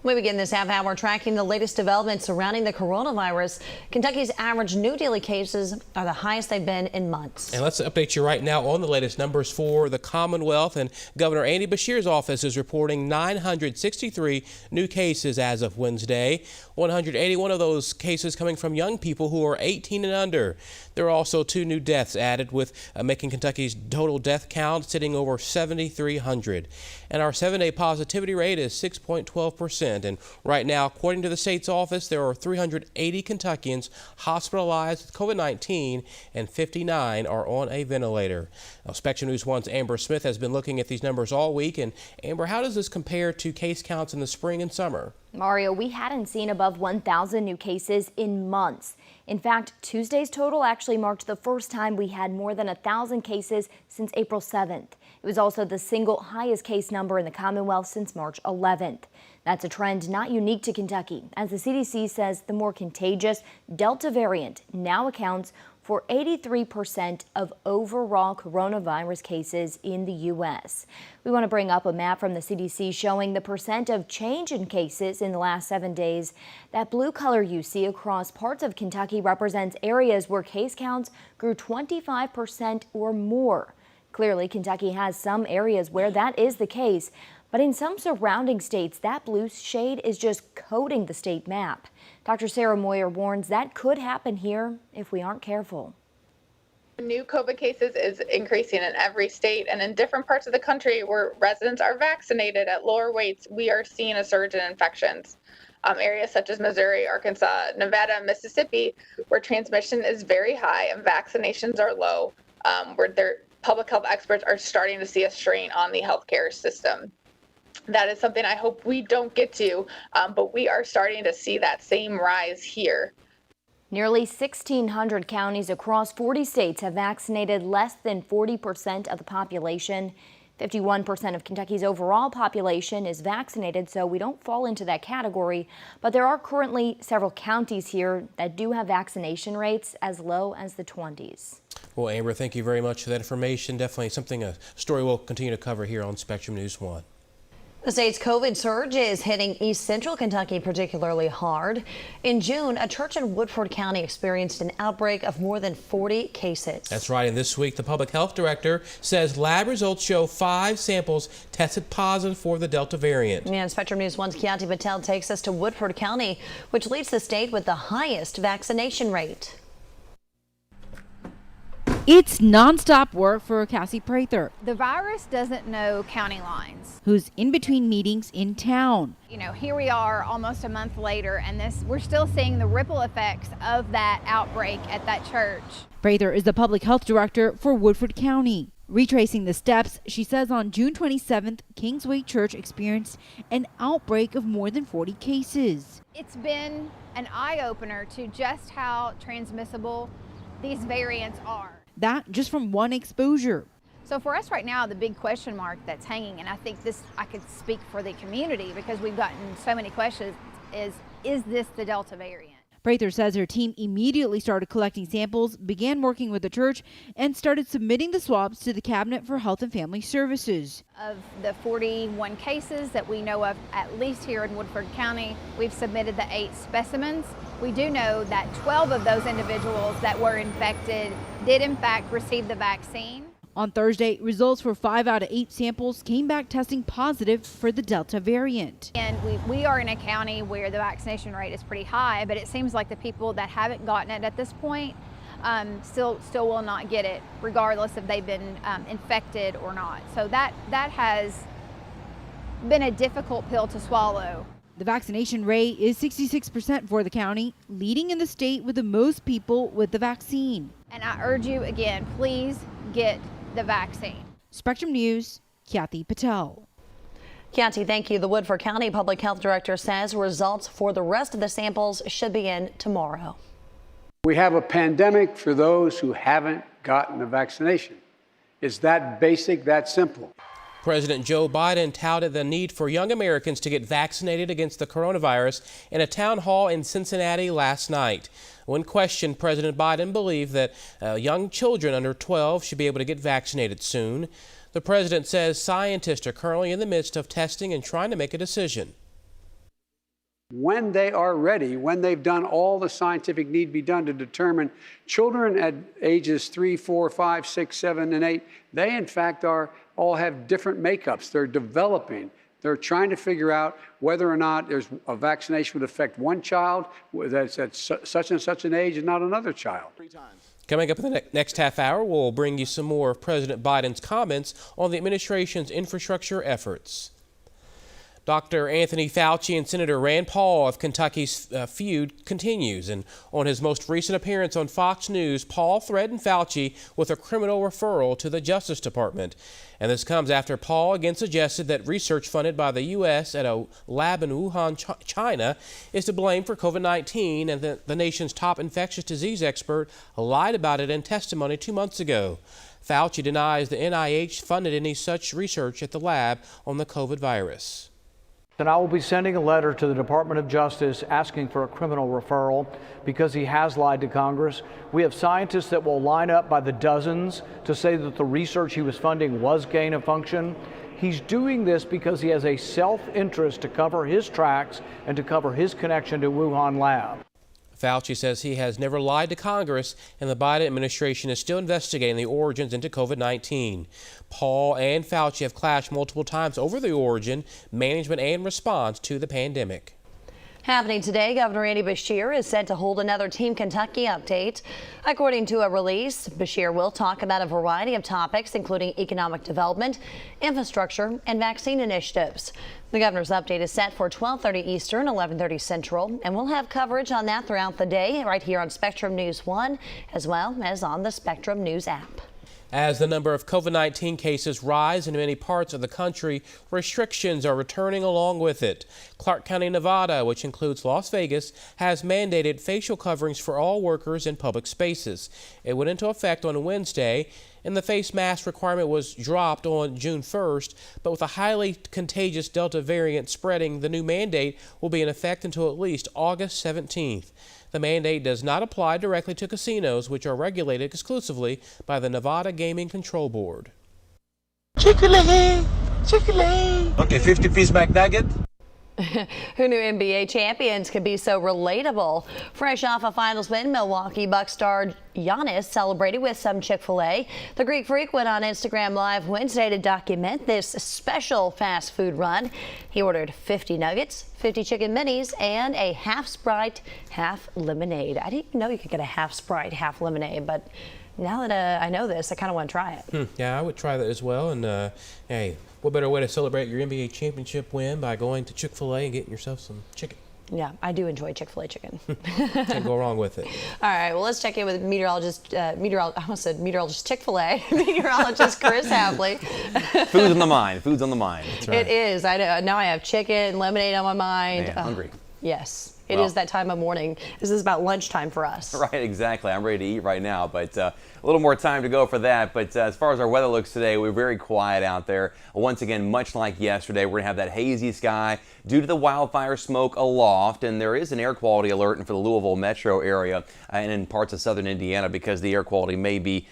We begin this half hour tracking the latest developments surrounding the coronavirus. Kentucky's average new daily cases are the highest they've been in months. And let's update you right now on the latest numbers for the Commonwealth. And Governor Andy Beshear's office is reporting 963 new cases as of Wednesday. 181 of those cases coming from young people who are 18 and under. There are also 2 new deaths added, with making Kentucky's total death count sitting over 7,300. And our 7-day positivity rate is 6.12%. And right now, according to the state's office, there are 380 Kentuckians hospitalized with COVID-19 and 59 are on a ventilator. Now, Spectrum News 1's Amber Smith has been looking at these numbers all week. And Amber, how does this compare to case counts in the spring and summer? Mario, we hadn't seen above 1,000 new cases in months. In fact, Tuesday's total actually marked the first time we had more than 1,000 cases since April 7th. It was also the single highest case number in the Commonwealth since March 11th. That's a trend not unique to Kentucky, as the CDC says the more contagious Delta variant now accounts for 83% of overall coronavirus cases in the U.S. We want to bring up a map from the CDC showing the percent of change in cases in the last 7 days. That blue color you see across parts of Kentucky represents areas where case counts grew 25% or more. Clearly, Kentucky has some areas where that is the case, but in some surrounding states, that blue shade is just coating the state map. Dr. Sarah Moyer warns that could happen here if we aren't careful. New COVID cases is increasing in every state, and in different parts of the country where residents are vaccinated at lower rates, we are seeing a surge in infections. Areas such as Missouri, Arkansas, Nevada, Mississippi, where transmission is very high and vaccinations are low, where their public health experts are starting to see a strain on the healthcare system. That is something I hope we don't get to, but we are starting to see that same rise here. Nearly 1,600 counties across 40 states have vaccinated less than 40% of the population. 51% of Kentucky's overall population is vaccinated, so we don't fall into that category. But there are currently several counties here that do have vaccination rates as low as the 20s. Well, Amber, thank you very much for that information. Definitely a story we'll continue to cover here on Spectrum News 1. The state's COVID surge is hitting East Central Kentucky particularly hard. In June, a church in Woodford County experienced an outbreak of more than 40 cases. That's right. And this week, the public health director says lab results show 5 samples tested positive for the Delta variant. And Spectrum News 1's Khyati Patel takes us to Woodford County, which leads the state with the highest vaccination rate. It's nonstop work for Cassie Prather. The virus doesn't know county lines. Who's in between meetings in town. You know, here we are almost a month later, and we're still seeing the ripple effects of that outbreak at that church. Prather is the public health director for Woodford County. Retracing the steps, she says on June 27th, Kingsway Church experienced an outbreak of more than 40 cases. It's been an eye-opener to just how transmissible these variants are. That just from one exposure. So for us right now, the big question mark that's hanging, and I think I could speak for the community because we've gotten so many questions, is this the Delta variant? Prather says her team immediately started collecting samples, began working with the church, and started submitting the swabs to the Cabinet for Health and Family Services. Of the 41 cases that we know of, at least here in Woodford County, we've submitted the 8 specimens. We do know that 12 of those individuals that were infected did in fact receive the vaccine. On Thursday, results for 5 out of 8 samples came back testing positive for the Delta variant. And we are in a county where the vaccination rate is pretty high, but it seems like the people that haven't gotten it at this point still will not get it, regardless if they've been infected or not. So that has been a difficult pill to swallow. The vaccination rate is 66% for the county, leading in the state with the most people with the vaccine. And I urge you again, please get the vaccine. Spectrum News, Khyati Patel. Khyati, thank you. The Woodford County Public Health Director says results for the rest of the samples should be in tomorrow. We have a pandemic for those who haven't gotten the vaccination. It's that basic, that simple. President Joe Biden touted the need for young Americans to get vaccinated against the coronavirus in a town hall in Cincinnati last night. When questioned, President Biden believed that young children under 12 should be able to get vaccinated soon. The president says scientists are currently in the midst of testing and trying to make a decision. When they are ready, when they've done all the scientific need be done to determine children at ages 3, 4, 5, 6, 7, and 8, they in fact all have different makeups. They're developing. They're trying to figure out whether or not there's a vaccination would affect one child that's at such and such an age and not another child. Coming up in the next half hour, we'll bring you some more of President Biden's comments on the administration's infrastructure efforts. Dr. Anthony Fauci and Senator Rand Paul of Kentucky's feud continues. And on his most recent appearance on Fox News, Paul threatened Fauci with a criminal referral to the Justice Department. And this comes after Paul again suggested that research funded by the U.S. at a lab in Wuhan, China, is to blame for COVID-19, and that the nation's top infectious disease expert lied about it in testimony 2 months ago. Fauci denies the NIH funded any such research at the lab on the COVID virus. And I will be sending a letter to the Department of Justice asking for a criminal referral because he has lied to Congress. We have scientists that will line up by the dozens to say that the research he was funding was gain of function. He's doing this because he has a self-interest to cover his tracks and to cover his connection to Wuhan lab. Fauci says he has never lied to Congress, and the Biden administration is still investigating the origins into COVID-19. Paul and Fauci have clashed multiple times over the origin, management, and response to the pandemic. Happening today, Governor Andy Beshear is set to hold another Team Kentucky update. According to a release, Beshear will talk about a variety of topics, including economic development, infrastructure, and vaccine initiatives. The governor's update is set for 12:30 Eastern, 11:30 Central, and we'll have coverage on that throughout the day right here on Spectrum News 1, as well as on the Spectrum News app. As the number of COVID-19 cases rise in many parts of the country, restrictions are returning along with it. Clark County, Nevada, which includes Las Vegas, has mandated facial coverings for all workers in public spaces. It went into effect on Wednesday, and the face mask requirement was dropped on June 1st, but with a highly contagious Delta variant spreading, the new mandate will be in effect until at least August 17th. The mandate does not apply directly to casinos, which are regulated exclusively by the Nevada Gaming Control Board. Chick-fil-A, Chick-fil-A. Okay, 50-piece McNugget. Who knew NBA champions could be so relatable? Fresh off a finals win, Milwaukee Bucks star Giannis celebrated with some Chick-fil-A. The Greek Freak went on Instagram Live Wednesday to document this special fast food run. He ordered 50 nuggets, 50 chicken minis, and a half Sprite, half lemonade. I didn't even know you could get a half Sprite, half lemonade, but now that I know this, I kind of want to try it. Yeah, I would try that as well. And hey, what better way to celebrate your NBA championship win by going to Chick-fil-A and getting yourself some chicken? Yeah, I do enjoy Chick-fil-A chicken. Can't go wrong with it. All right, well, let's check in with meteorologist Chick-fil-A, meteorologist Chris Hapley. Food's on the mind. Food's on the mind. That's right. It is. I know. Now I have chicken, lemonade on my mind. Man, hungry. Yes. It is that time of morning. This is about lunchtime for us. Right, exactly. I'm ready to eat right now, but a little more time to go for that. But as far as our weather looks today, we're very quiet out there. Once again, much like yesterday, we're going to have that hazy sky due to the wildfire smoke aloft, and there is an air quality alert for the Louisville metro area and in parts of southern Indiana because the air quality may be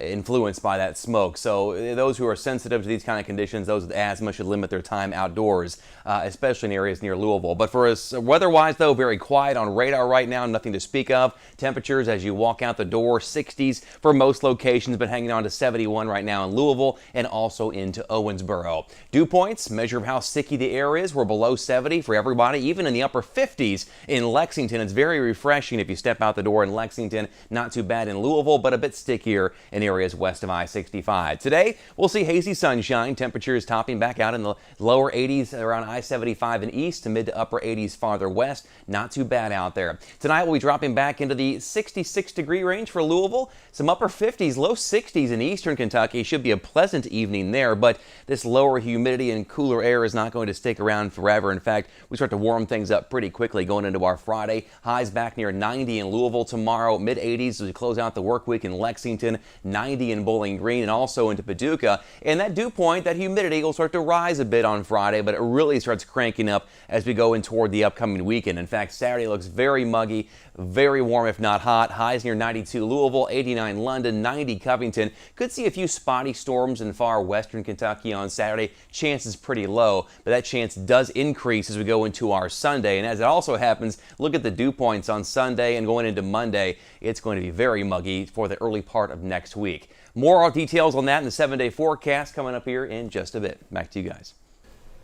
influenced by that smoke. So those who are sensitive to these kind of conditions, those with asthma, should limit their time outdoors, especially in areas near Louisville. But for us, weather-wise, though, very quiet on radar right now, nothing to speak of. Temperatures as you walk out the door, 60s for most locations, but hanging on to 71 right now in Louisville and also into Owensboro. Dew points, measure of how sticky the air is. We're below 70 for everybody, even in the upper 50s in Lexington. It's very refreshing if you step out the door in Lexington. Not too bad in Louisville, but a bit stickier in areas west of I-65. Today, we'll see hazy sunshine. Temperatures topping back out in the lower 80s around I-75 and east to mid to upper 80s farther west. Not too bad out there. Tonight, we'll be dropping back into the 66-degree range for Louisville. Some upper 50s, low 60s in eastern Kentucky. Should be a pleasant evening there, but this lower humidity and cooler air is not going to stick around forever. In fact, we start to warm things up pretty quickly going into our Friday. Highs back near 90 in Louisville tomorrow, mid-80s as we close out the work week in Lexington, 90 in Bowling Green, and also into Paducah. And that dew point, that humidity will start to rise a bit on Friday, but it really starts cranking up as we go in toward the upcoming weekend. In fact, fact, Saturday looks very muggy, very warm if not hot. Highs near 92 Louisville, 89 London, 90 Covington. Could see a few spotty storms in far western Kentucky on Saturday. Chance is pretty low, but that chance does increase as we go into our Sunday. And as it also happens, look at the dew points on Sunday and going into Monday. It's going to be very muggy for the early part of next week. More details on that in the 7-day forecast coming up here in just a bit. Back to you guys.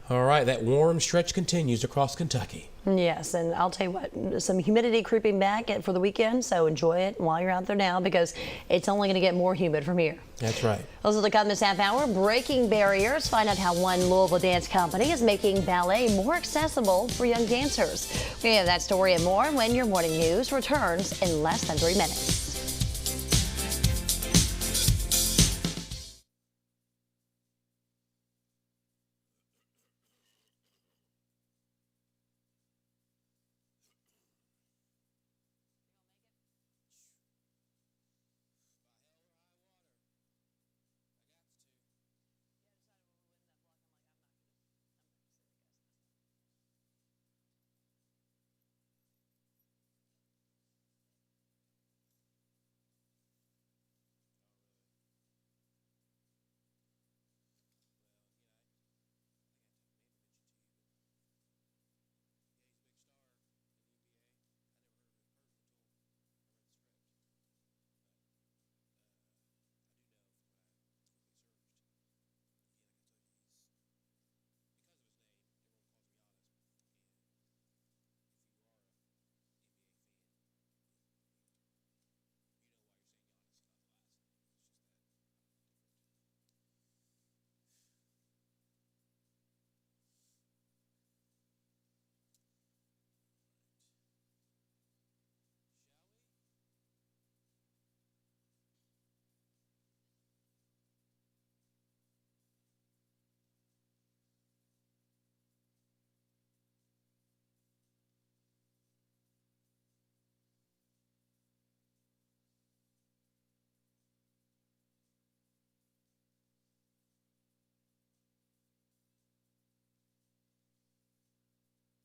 All right, that warm stretch continues across Kentucky. Yes, and I'll tell you what, some humidity creeping back for the weekend, so enjoy it while you're out there now because it's only going to get more humid from here. That's right. Also to come this half hour, breaking barriers. Find out how one Louisville dance company is making ballet more accessible for young dancers. We have that story and more when your morning news returns in less than 3 minutes.